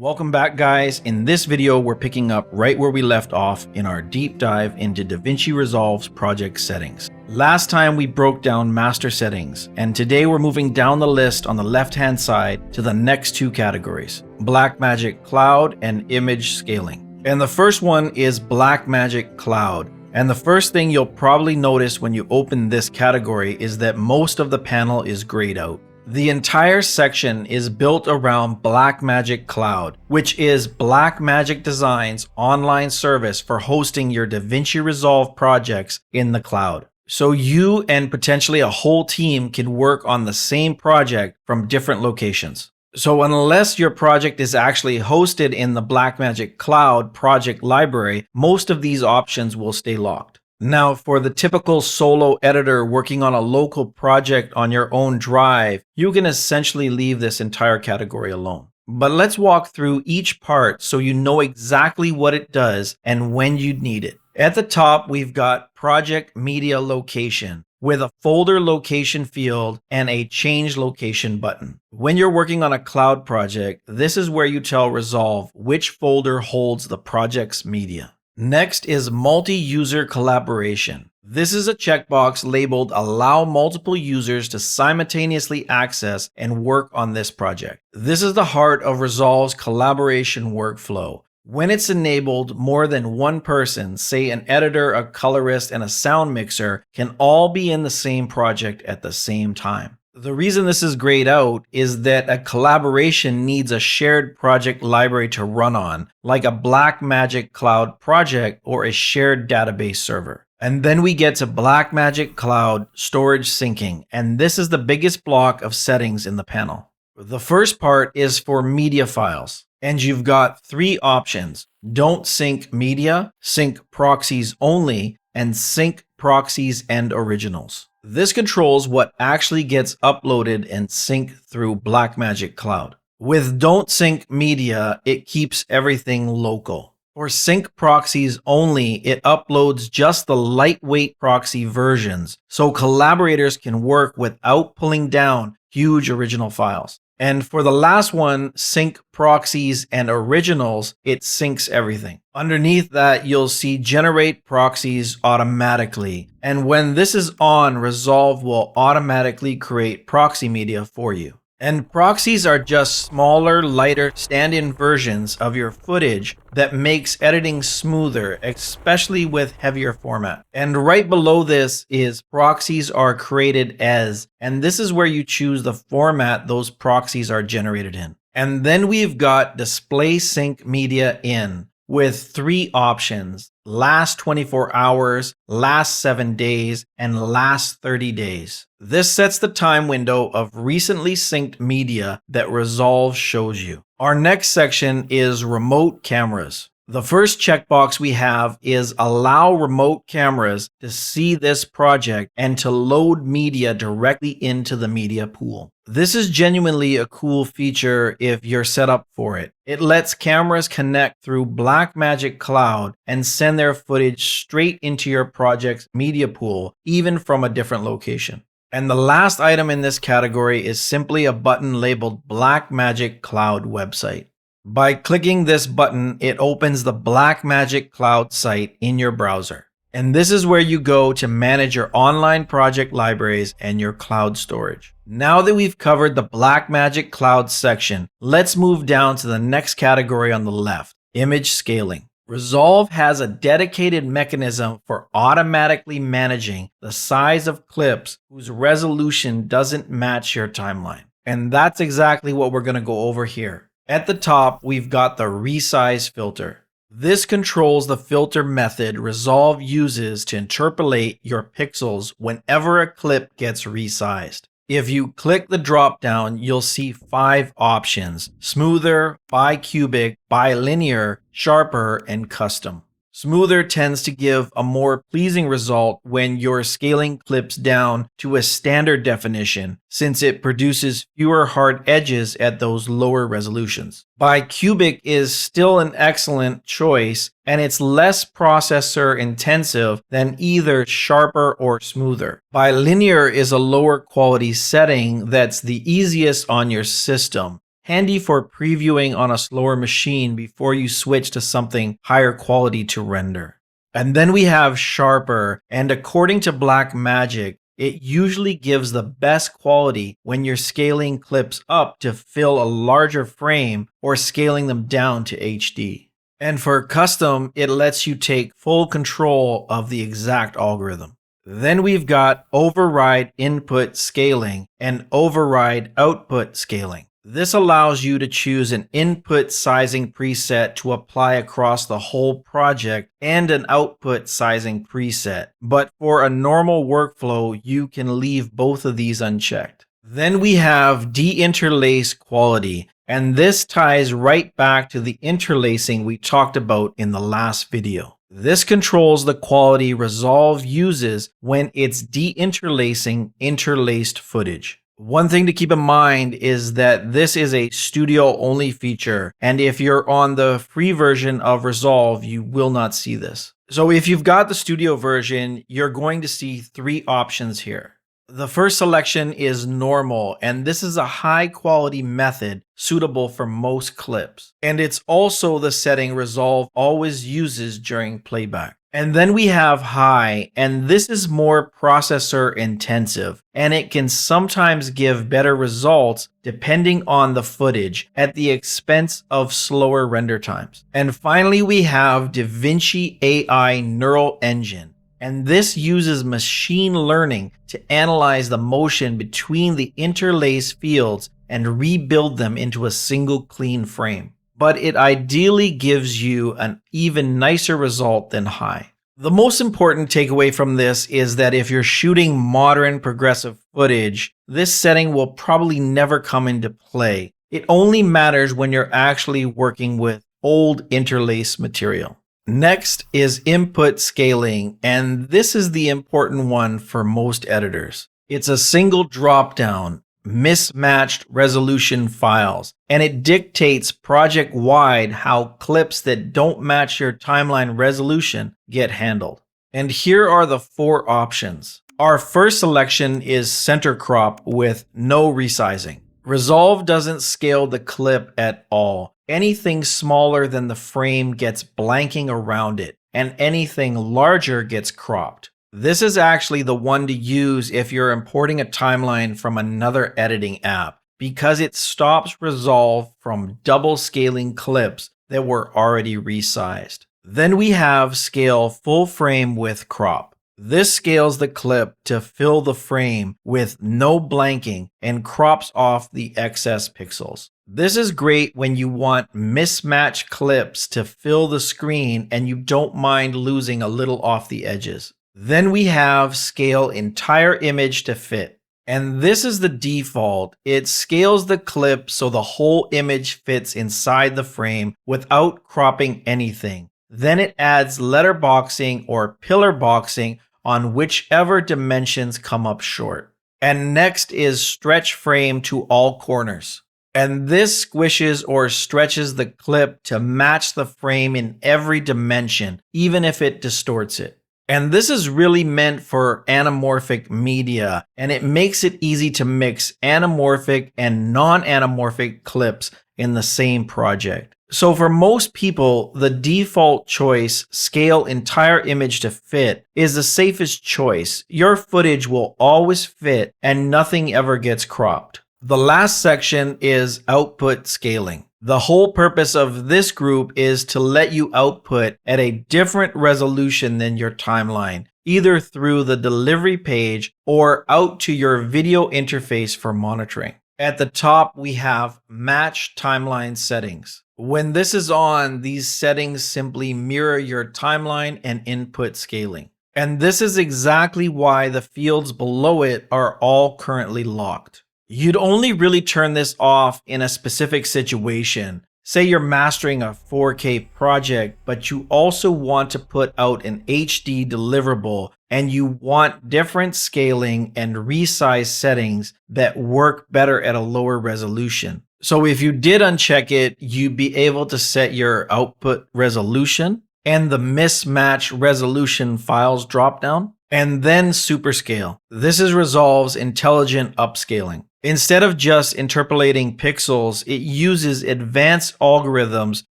Welcome back, guys. In this video, we're picking up right where we left off in our deep dive into DaVinci Resolve's project settings. Last time we broke down master settings, and today we're moving down the list on the left-hand side to the next two categories, Blackmagic Cloud and image scaling. And the first one is Blackmagic Cloud. And the first thing you'll probably notice when you open this category is that most of the panel is grayed out. The entire section is built around Blackmagic Cloud, which is Blackmagic Design's online service for hosting your DaVinci Resolve projects in the cloud. So you and potentially a whole team can work on the same project from different locations. So unless your project is actually hosted in the Blackmagic Cloud project library, most of these options will stay locked. Now, for the typical solo editor working on a local project on your own drive, you can essentially leave this entire category alone. But let's walk through each part so you know exactly what it does and when you'd need it. At the top, we've got Project Media Location with a folder location field and a change location button. When you're working on a cloud project, this is where you tell Resolve which folder holds the project's media. Next is multi-user collaboration. This is a checkbox labeled Allow multiple users to simultaneously access and work on this project. This is the heart of Resolve's collaboration workflow. When it's enabled, more than one person, say an editor, a colorist, and a sound mixer, can all be in the same project at the same time. The reason this is grayed out is that a collaboration needs a shared project library to run on, like a Blackmagic Cloud project or a shared database server. And then we get to Blackmagic Cloud storage syncing, and this is the biggest block of settings in the panel. The first part is for media files, and you've got three options: don't sync media, sync proxies only, and sync proxies and originals. This controls what actually gets uploaded and synced through Blackmagic Cloud. With don't sync media, it keeps everything local. For sync proxies only, it uploads just the lightweight proxy versions, so collaborators can work without pulling down huge original files. And for the last one, sync proxies and originals, it syncs everything. Underneath that, you'll see generate proxies automatically. And when this is on, Resolve will automatically create proxy media for you. And proxies are just smaller, lighter stand-in versions of your footage that makes editing smoother, especially with heavier format. And right below this is proxies are created as, and this is where you choose the format those proxies are generated in. And then we've got display sync media in with three options: last 24 hours, last 7 days, and last 30 days. This sets the time window of recently synced media that Resolve shows you. Our next section is remote cameras. The first checkbox we have is allow remote cameras to see this project and to load media directly into the media pool. This is genuinely a cool feature if you're set up for it. It lets cameras connect through Blackmagic Cloud and send their footage straight into your project's media pool, even from a different location. And the last item in this category is simply a button labeled Blackmagic Cloud website. By clicking this button, it opens the Blackmagic Cloud site in your browser. And this is where you go to manage your online project libraries and your cloud storage. Now that we've covered the Blackmagic Cloud section, let's move down to the next category on the left, image scaling. Resolve has a dedicated mechanism for automatically managing the size of clips whose resolution doesn't match your timeline. And that's exactly what we're going to go over here. At the top, we've got the Resize filter. This controls the filter method Resolve uses to interpolate your pixels whenever a clip gets resized. If you click the dropdown, you'll see 5 options: smoother, bicubic, bilinear, sharper, and custom. Smoother tends to give a more pleasing result when you're scaling clips down to a standard definition, since it produces fewer hard edges at those lower resolutions. Bicubic is still an excellent choice, and it's less processor intensive than either sharper or smoother. Bilinear is a lower quality setting that's the easiest on your system. handy for previewing on a slower machine before you switch to something higher quality to render. And then we have sharper, and according to Blackmagic, it usually gives the best quality when you're scaling clips up to fill a larger frame or scaling them down to HD. And for custom, it lets you take full control of the exact algorithm. Then we've got override input scaling and override output scaling. This allows you to choose an input sizing preset to apply across the whole project and an output sizing preset. But for a normal workflow, you can leave both of these unchecked. Then we have Deinterlace quality, and this ties right back to the interlacing we talked about in the last video. This controls the quality Resolve uses when it's deinterlacing interlaced footage. One thing to keep in mind is that this is a studio-only feature, and if you're on the free version of Resolve, you will not see this. So if you've got the studio version, you're going to see three options here. The first selection is normal, and this is a high-quality method suitable for most clips. And it's also the setting Resolve always uses during playback. And then we have high, and this is more processor intensive, and it can sometimes give better results depending on the footage at the expense of slower render times. And finally, we have DaVinci AI Neural Engine, and this uses machine learning to analyze the motion between the interlace fields and rebuild them into a single clean frame. But it ideally gives you an even nicer result than high. The most important takeaway from this is that if you're shooting modern progressive footage, this setting will probably never come into play. It only matters when you're actually working with old interlace material. Next is input scaling, and this is the important one for most editors. It's a single dropdown, mismatched resolution files, and it dictates project-wide how clips that don't match your timeline resolution get handled. And here are the four options. Our first selection is center crop with no resizing. Resolve doesn't scale the clip at all. Anything smaller than the frame gets blanking around it, and anything larger gets cropped. This is actually the one to use if you're importing a timeline from another editing app, because it stops Resolve from double scaling clips that were already resized. Then we have scale full frame with crop. This scales the clip to fill the frame with no blanking and crops off the excess pixels. This is great when you want mismatched clips to fill the screen and you don't mind losing a little off the edges. Then we have scale entire image to fit. And this is the default. It scales the clip so the whole image fits inside the frame without cropping anything. Then it adds letterboxing or pillar boxing on whichever dimensions come up short. And next is stretch frame to all corners. And this squishes or stretches the clip to match the frame in every dimension, even if it distorts it. And this is really meant for anamorphic media, and it makes it easy to mix anamorphic and non-anamorphic clips in the same project. So for most people, the default choice, scale entire image to fit, is the safest choice. Your footage will always fit and nothing ever gets cropped. The last section is output scaling. The whole purpose of this group is to let you output at a different resolution than your timeline, either through the delivery page or out to your video interface for monitoring. At the top, we have match timeline settings. When this is on, these settings simply mirror your timeline and input scaling. And this is exactly why the fields below it are all currently locked. You'd only really turn this off in a specific situation. Say you're mastering a 4K project, but you also want to put out an HD deliverable and you want different scaling and resize settings that work better at a lower resolution. So if you did uncheck it, you'd be able to set your output resolution and the mismatch resolution files dropdown, and then superscale. This is Resolve's intelligent upscaling. Instead of just interpolating pixels, it uses advanced algorithms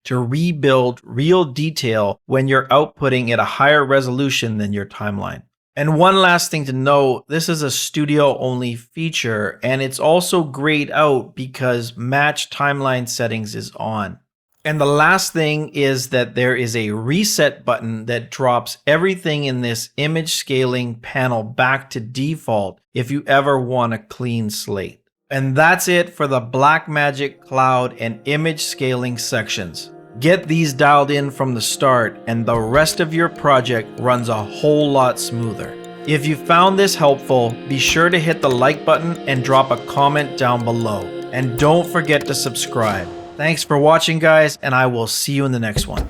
to rebuild real detail when you're outputting at a higher resolution than your timeline. And one last thing to note, this is a studio-only feature, and it's also grayed out because match timeline settings is on. And the last thing is that there is a reset button that drops everything in this image scaling panel back to default if you ever want a clean slate. And that's it for the Blackmagic Cloud and image scaling sections. Get these dialed in from the start and the rest of your project runs a whole lot smoother. If you found this helpful, be sure to hit the like button and drop a comment down below. And don't forget to subscribe. Thanks for watching, guys, and I will see you in the next one.